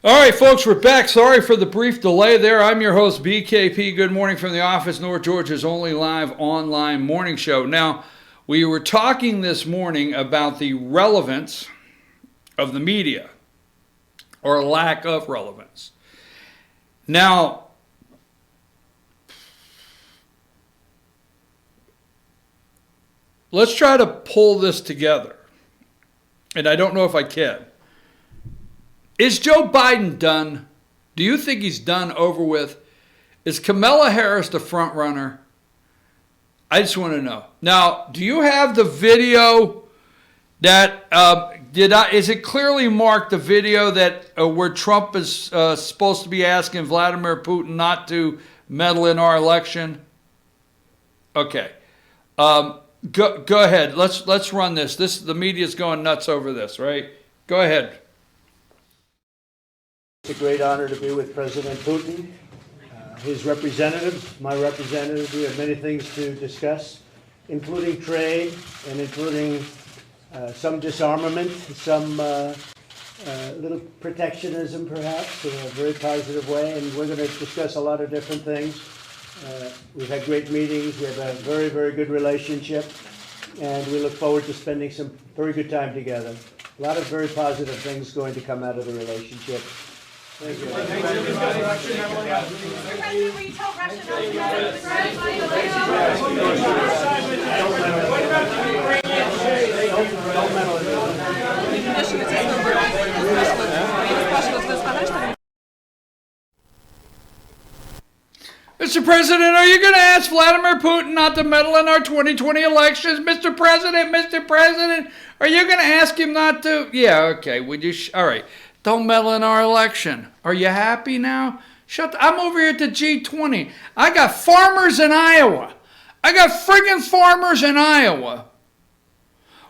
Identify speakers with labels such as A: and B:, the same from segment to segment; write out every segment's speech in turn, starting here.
A: All right, folks, we're back. Sorry for the brief delay there. I'm your host, BKP. Good morning from the office, North Georgia's only live online morning show. Now, we were talking this morning about the relevance of the media, or lack of relevance. Now, let's try to pull this together. And I don't know if I can. Is Joe Biden done? Do you think he's done, over with? Is Kamala Harris the front runner? I just want to know. Now, do you have the video that, is it clearly marked, the video that where Trump is supposed to be asking Vladimir Putin not to meddle in our election? Okay. Go ahead. Let's run this. The media's going nuts over this, right? Go ahead.
B: It's a great honor to be with President Putin, his representative, my representative. We have many things to discuss, including trade and including some disarmament, some little protectionism perhaps, in a very positive way. And we're going to discuss a lot of different things. We've had great meetings. We have a very, very good relationship. And we look forward to spending some very good time together. A lot of very positive things going to come out of the relationship. Thank you.
C: Mr. President, will you tell Russia not to meddle
A: Mr. President, are you going to ask Vladimir Putin not to meddle in our 2020 elections? Mr. President, are you going to ask him not to? Yeah, okay. All right. Don't meddle in our election. Are you happy now? I'm over here at the G20. I got farmers in Iowa. I got friggin' farmers in Iowa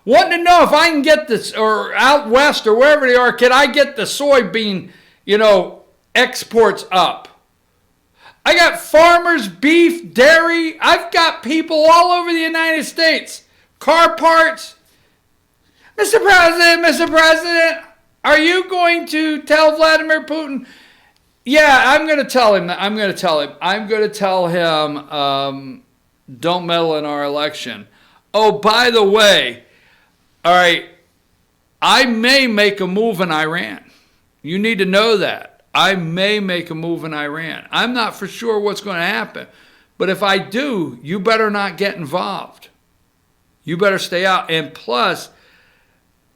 A: wanting to know if I can get this, or out west or wherever they are, can I get the soybean, exports up? I got farmers, beef, dairy. I've got people all over the United States. Car parts. Mr. President, are you going to tell Vladimir Putin? Yeah, I'm going to tell him. I'm going to tell him, don't meddle in our election. Oh, by the way, all right, I may make a move in Iran. You need to know that. I may make a move in Iran. I'm not for sure what's going to happen. But if I do, you better not get involved. You better stay out. And plus,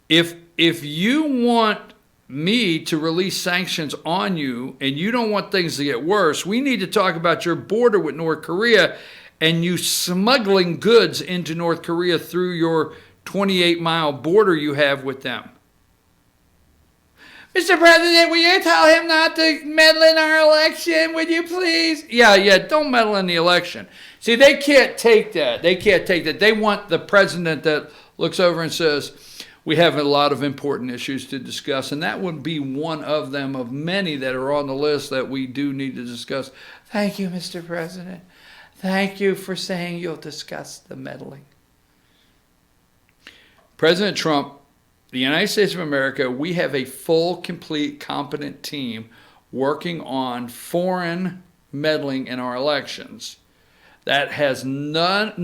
A: if you want me to release sanctions on you and you don't want things to get worse, we need to talk about your border with North Korea and you smuggling goods into North Korea through your 28-mile border you have with them. Mr. President, will you tell him not to meddle in our election? Would you please? Yeah, don't meddle in the election. See, they can't take that. They want the president that looks over and says, we have a lot of important issues to discuss, and that would be one of them, of many that are on the list that we do need to discuss. Thank you, Mr. President. Thank you for saying you'll discuss the meddling. President Trump, the United States of America, we have a full, complete, competent team working on foreign meddling in our elections. That has there's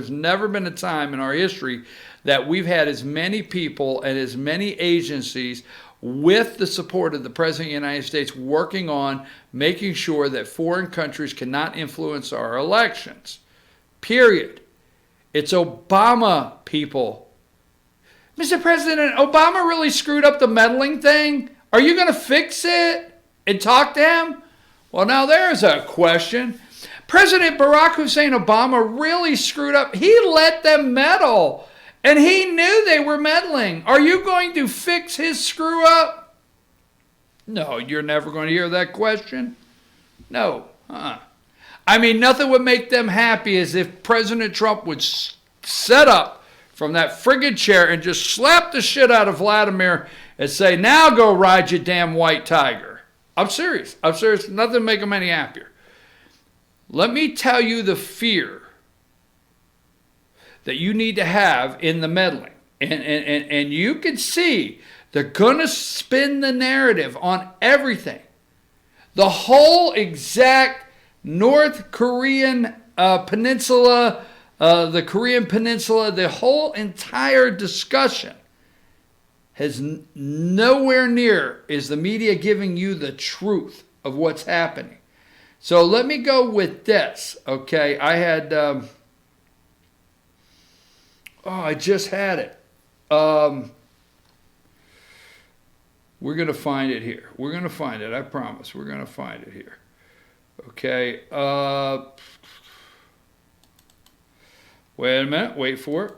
A: never been a time in our history that we've had as many people and as many agencies with the support of the President of the United States working on making sure that foreign countries cannot influence our elections. Period. It's Obama, people. Mr. President, Obama really screwed up the meddling thing? Are you going to fix it and talk to him? Well, now there's a question. President Barack Hussein Obama really screwed up. He let them meddle, and he knew they were meddling. Are you going to fix his screw up? No, you're never going to hear that question. No. I mean, nothing would make them happy as if President Trump would set up from that friggin' chair and just slap the shit out of Vladimir and say, now go ride your damn white tiger. I'm serious. Nothing would make them any happier. Let me tell you the fear that you need to have in the meddling. And you can see They're going to spin the narrative on everything. The whole exact North Korean peninsula, the Korean peninsula, the whole entire discussion has nowhere near is the media giving you the truth of what's happening. So let me go with this, okay? I had, I just had it. We're going to find it here. We're going to find it. I promise. We're going to find it here. Okay. Wait a minute. Wait for it.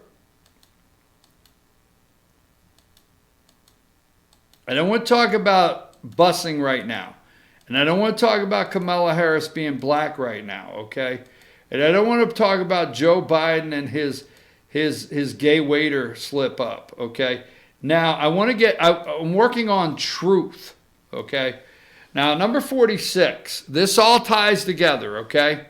A: I don't want to talk about busing right now. And I don't want to talk about Kamala Harris being black right now, okay? And I don't want to talk about Joe Biden and his gay waiter slip up, okay? Now, I want to get, I'm working on truth, okay? Now, number 46, this all ties together, okay?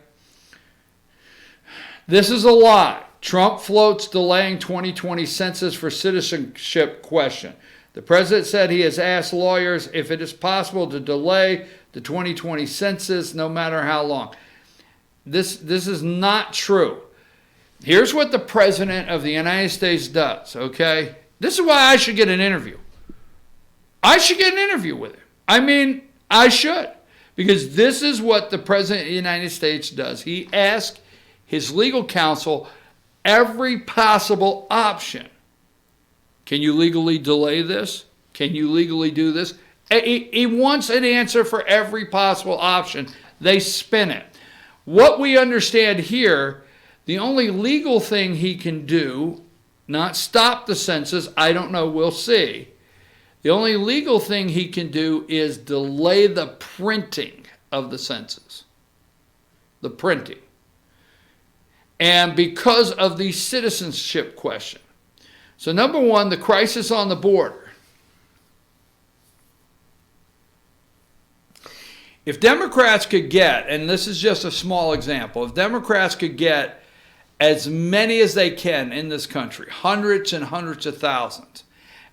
A: This is a lie. Trump floats delaying 2020 census for citizenship question. The president said he has asked lawyers if it is possible to delay the 2020 census no matter how long. This is not true. Here's what the president of the United States does, okay? This is why I should get an interview. I should get an interview with him. I mean, I should. Because this is what the president of the United States does. He asks his legal counsel every possible option. Can you legally delay this? Can you legally do this? He wants an answer for every possible option. They spin it. What we understand here, the only legal thing he can do, not stop the census, I don't know, we'll see. The only legal thing he can do is delay the printing of the census. The printing. And because of the citizenship question. So number one, the crisis on the border. If Democrats could get, and this is just a small example, if Democrats could get as many as they can in this country, hundreds and hundreds of thousands,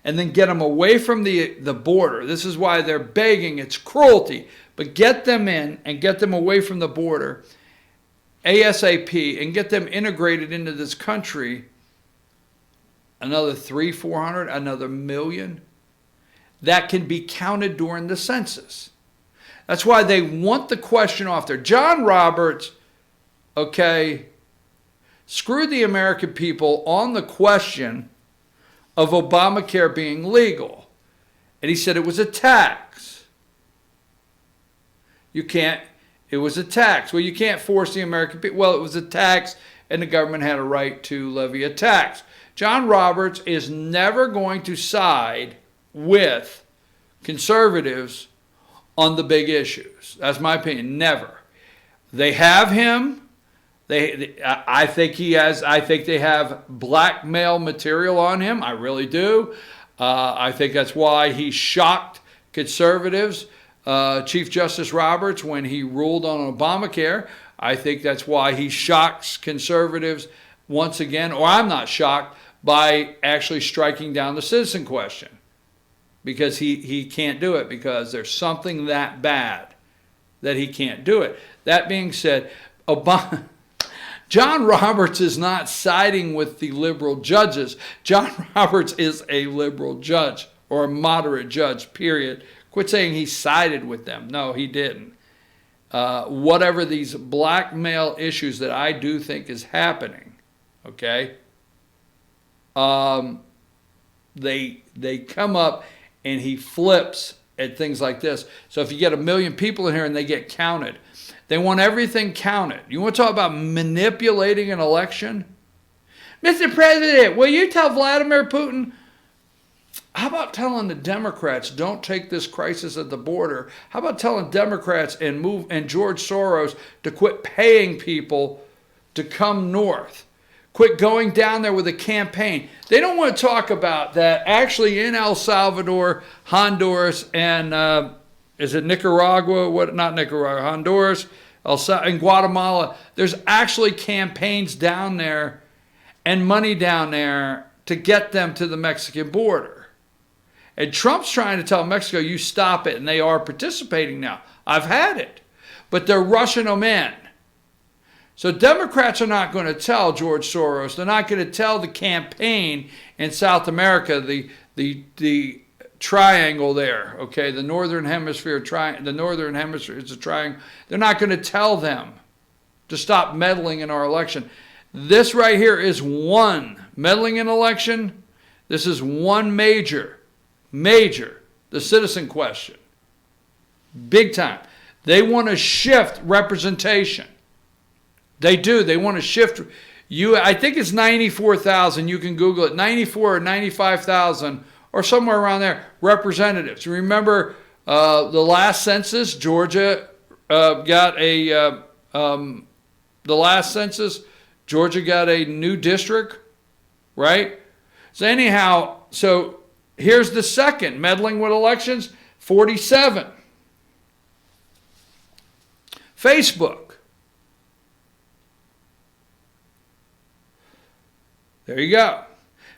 A: and then get them away from the border. This is why they're begging. It's cruelty. But get them in and get them away from the border ASAP and get them integrated into this country. Another 400, another million. That can be counted during the census. That's why they want the question off there. John Roberts, okay, screwed the American people on the question of Obamacare being legal. And he said it was a tax. It was a tax. Well, you can't force the American people. Well, it was a tax and the government had a right to levy a tax. John Roberts is never going to side with conservatives on the big issues. That's my opinion. Never. They have him. I think they have blackmail material on him. I really do. I think that's why he shocked conservatives, Chief Justice Roberts, when he ruled on Obamacare. I think that's why he shocks conservatives once again, or I'm not shocked, by actually striking down the citizen question. Because he can't do it, because there's something that bad that he can't do it. That being said, John Roberts is not siding with the liberal judges. John Roberts is a liberal judge or a moderate judge, period. Quit saying he sided with them. No, he didn't. Whatever these blackmail issues that I do think is happening, okay, they come up and he flips at things like this. So if you get 1 million people in here and they get counted, they want everything counted. You want to talk about manipulating an election? Mr. President, will you tell Vladimir Putin? How about telling the Democrats, don't take this crisis at the border? How about telling Democrats and George Soros to quit paying people to come north? Quit going down there with a campaign. They don't want to talk about that. Actually, in El Salvador, Honduras, and is it Nicaragua? Not Nicaragua, Honduras, and Guatemala. There's actually campaigns down there and money down there to get them to the Mexican border. And Trump's trying to tell Mexico, you stop it, and they are participating now. I've had it. But they're rushing them in. So Democrats are not going to tell George Soros. They're not going to tell the campaign in South America, the triangle there, okay? The Northern Hemisphere, the Northern Hemisphere is a triangle. They're not going to tell them to stop meddling in our election. This right here is one. Meddling in election, this is one major, the citizen question. Big time. They want to shift representation. They do. They want to shift. I think it's 94,000. You can Google it. 94 or 95,000 or somewhere around there. Representatives. Remember the last census, Georgia got a. The last census, Georgia got a new district, right? So anyhow, so here's the second meddling with elections. 47. Facebook. There you go.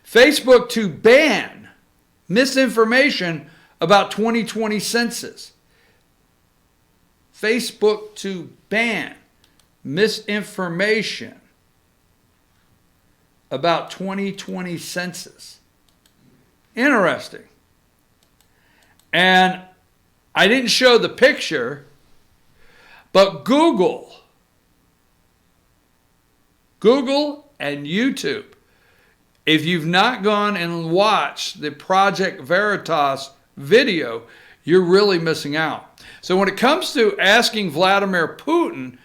A: Facebook to ban misinformation about 2020 census. Facebook to ban misinformation about 2020 census. Interesting. And I didn't show the picture, but Google and YouTube, if you've not gone and watched the Project Veritas video, you're really missing out. So when it comes to asking Vladimir Putin,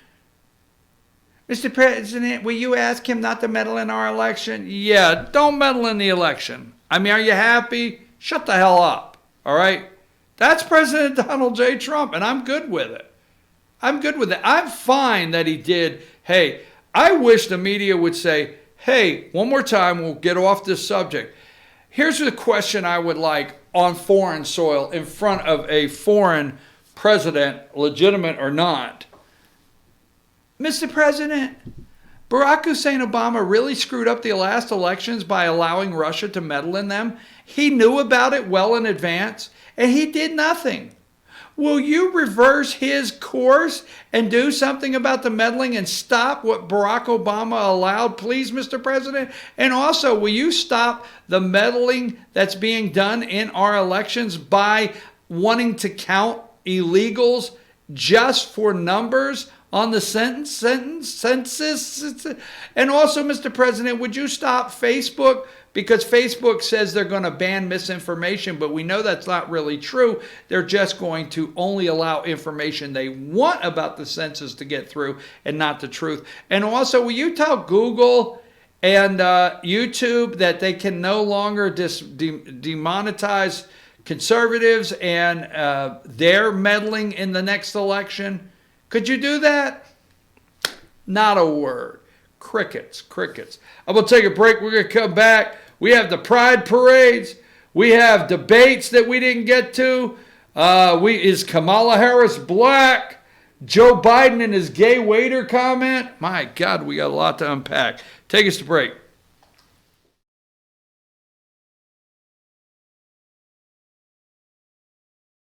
A: Mr. President, will you ask him not to meddle in our election? Yeah, don't meddle in the election. I mean, are you happy? Shut the hell up, all right? That's President Donald J. Trump, and I'm good with it. I'm fine that he did. Hey, I wish the media would say, hey, one more time, we'll get off this subject. Here's the question I would like on foreign soil in front of a foreign president, legitimate or not. Mr. President, Barack Hussein Obama really screwed up the last elections by allowing Russia to meddle in them. He knew about it well in advance, and he did nothing. Will you reverse his course and do something about the meddling and stop what Barack Obama allowed, please, Mr. President? And also, will you stop the meddling that's being done in our elections by wanting to count illegals just for numbers on the census? And also, Mr. President, would you stop Facebook? Because Facebook says they're going to ban misinformation, but we know that's not really true. They're just going to only allow information they want about the census to get through and not the truth. And also, will you tell Google and YouTube that they can no longer demonetize conservatives and their meddling in the next election? Could you do that? Not a word. Crickets. I'm going to take a break. We're going to come back. We have the pride parades. We have debates that we didn't get to. Is Kamala Harris black? Joe Biden and his gay waiter comment. My God, we got a lot to unpack. Take us to break.